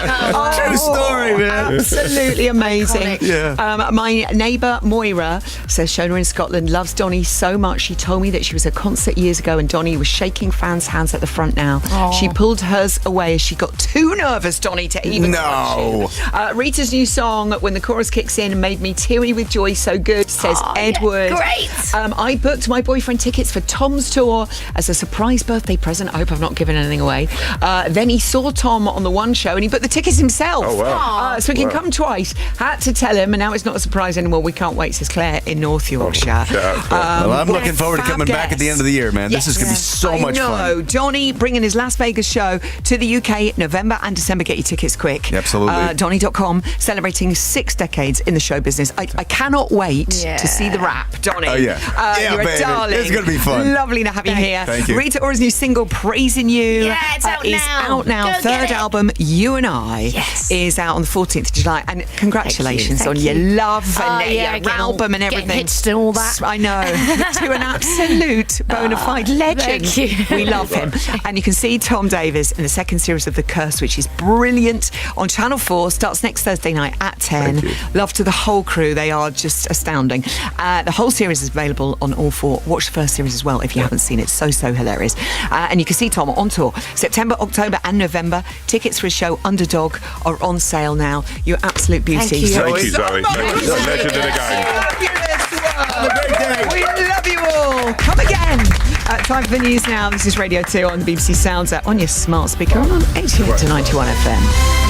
True story, man. Absolutely amazing. Yeah. My neighbour Moira says Shona in Scotland loves Donnie so much. She told me that she was at a concert years ago and Donnie was shaking fans' hands at the front now. She pulled hers away as she got too nervous, Donnie, to even watch it. Rita's new song, When the Chorus Kicks In, made me teary with joy, so good, says Edward. Yeah, great. I booked my boyfriend tickets for Tom's tour as a surprise birthday present. I hope I've not given anything away. Then he saw Tom on the one show and he booked the tickets himself. Oh, wow. So he can come twice. Had to tell him, and now it's not a surprise anymore. We can't wait, says Claire in North Yorkshire. Well, I'm looking forward to coming back at the end of the year, man. This is going to be so much fun. Donnie bringing his Las Vegas show to the UK November and December. Get your tickets quick. Absolutely. Donnie.com, celebrating 6 decades in the show business. I cannot wait to see the rap, Donnie. Oh, yeah. You're a baby. darling. It's going to be fun. Lovely to have you here. Thank you. Rita Ora's new single, Praising You, it's out is now. out now. Go Third get it. album, You and I, is out on the 14th of July. And congratulations on your love and your album and everything. Hitched and all that. I know. To an absolute bona fide legend. Thank you. We love him. And you can see Tom Davis in the second series of The Curse, which is brilliant, on Channel 4. Starts next Thursday night at 10. Love to the whole crew. They are just astounding. The whole series is available on All 4. Watch the first series as well if you haven't seen it. So hilarious. And you can see Tom on tour September, October and November. Tickets for his show Underdog are on sale now. You're absolute beauty. Thank you. Thank you, Zoe. Legend in the game. Have a great day. We love you all. Come again. Time for the news now. This is Radio 2 on the BBC Sounds on your smart speaker on 88 to 91 FM.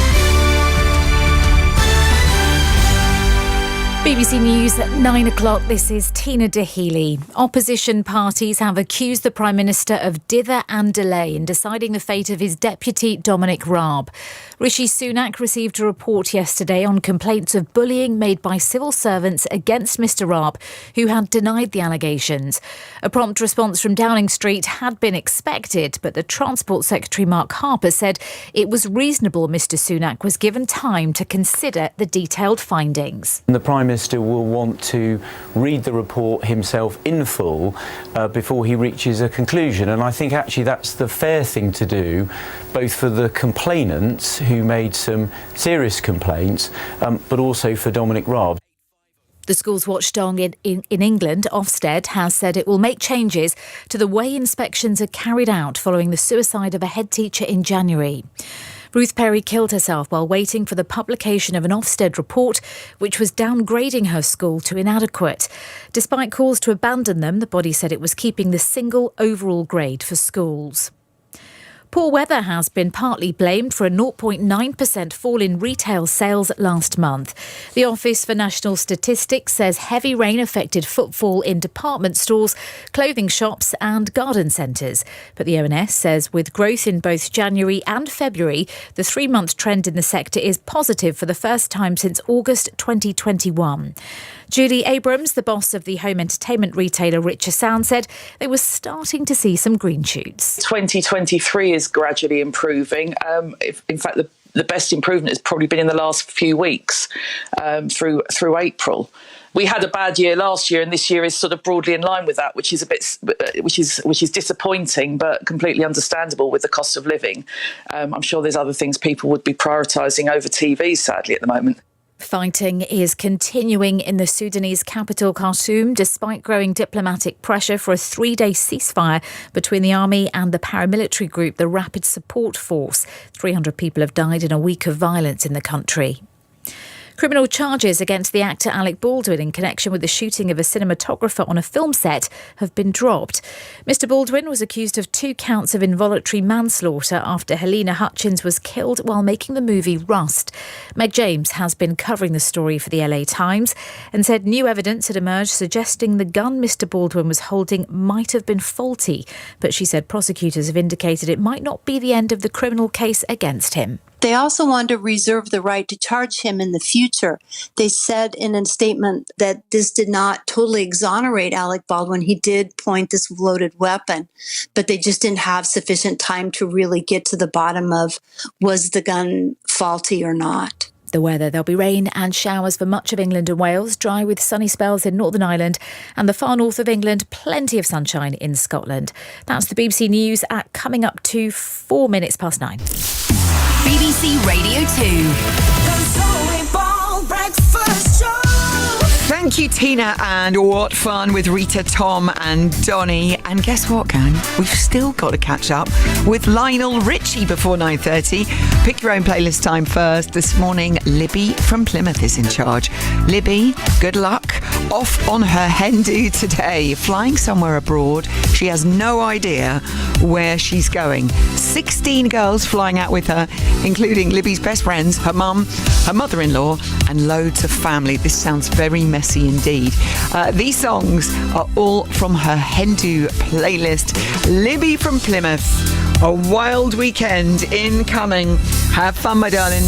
BBC News at 9 o'clock. This is Tina Dahealy. Opposition parties have accused the Prime Minister of dither and delay in deciding the fate of his deputy Dominic Raab. Rishi Sunak received a report yesterday on complaints of bullying made by civil servants against Mr Raab, who had denied the allegations. A prompt response from Downing Street had been expected, but the Transport Secretary Mark Harper said it was reasonable Mr Sunak was given time to consider the detailed findings. The Prime Minister will want to read the report himself in full before he reaches a conclusion, and I think actually that's the fair thing to do, both for the complainants who made some serious complaints, but also for Dominic Raab. The school's watchdog in England, Ofsted, has said it will make changes to the way inspections are carried out following the suicide of a head teacher in January. Ruth Perry killed herself while waiting for the publication of an Ofsted report which was downgrading her school to inadequate. Despite calls to abandon them, the body said it was keeping the single overall grade for schools. Poor weather has been partly blamed for a 0.9% fall in retail sales last month. The Office for National Statistics says heavy rain affected footfall in department stores, clothing shops and garden centres. But the ONS says with growth in both January and February, the 3-month trend in the sector is positive for the first time since August 2021. Julie Abrams, the boss of the home entertainment retailer Richer Sound, said they were starting to see some green shoots. 2023 is gradually improving. In fact, the best improvement has probably been in the last few weeks through April. We had a bad year last year, and this year is sort of broadly in line with that, which is which is disappointing, but completely understandable with the cost of living. I'm sure there's other things people would be prioritising over TV, sadly, at the moment. Fighting is continuing in the Sudanese capital, Khartoum, despite growing diplomatic pressure for a 3-day ceasefire between the army and the paramilitary group, the Rapid Support Force. 300 people have died in a week of violence in the country. Criminal charges against the actor Alec Baldwin in connection with the shooting of a cinematographer on a film set have been dropped. Mr Baldwin was accused of 2 counts of involuntary manslaughter after Helena Hutchins was killed while making the movie Rust. Meg James has been covering the story for the LA Times and said new evidence had emerged suggesting the gun Mr Baldwin was holding might have been faulty, but she said prosecutors have indicated it might not be the end of the criminal case against him. They also want to reserve the right to charge him in the future. They said in a statement that this did not totally exonerate Alec Baldwin. He did point this loaded weapon, but they just didn't have sufficient time to really get to the bottom of was the gun faulty or not. The weather, there'll be rain and showers for much of England and Wales, dry with sunny spells in Northern Ireland and the far north of England, plenty of sunshine in Scotland. That's the BBC News at coming up to 4 minutes past 9. BBC Radio 2. The Zoe Ball Breakfast Show. Thank you, Tina, and what fun with Rita, Tom and Donny. And guess what, gang? We've still got to catch up with Lionel Richie before 9:30. Pick your own playlist time first. This morning, Libby from Plymouth is in charge. Libby, good luck. Off on her hen do today, flying somewhere abroad. She has no idea where she's going. 16 girls flying out with her, including Libby's best friends, her mum, her mother-in-law, and loads of family. This sounds very messy indeed. These songs are all from her hen do playlist. Libby from Plymouth, a wild weekend incoming. Have fun, my darling.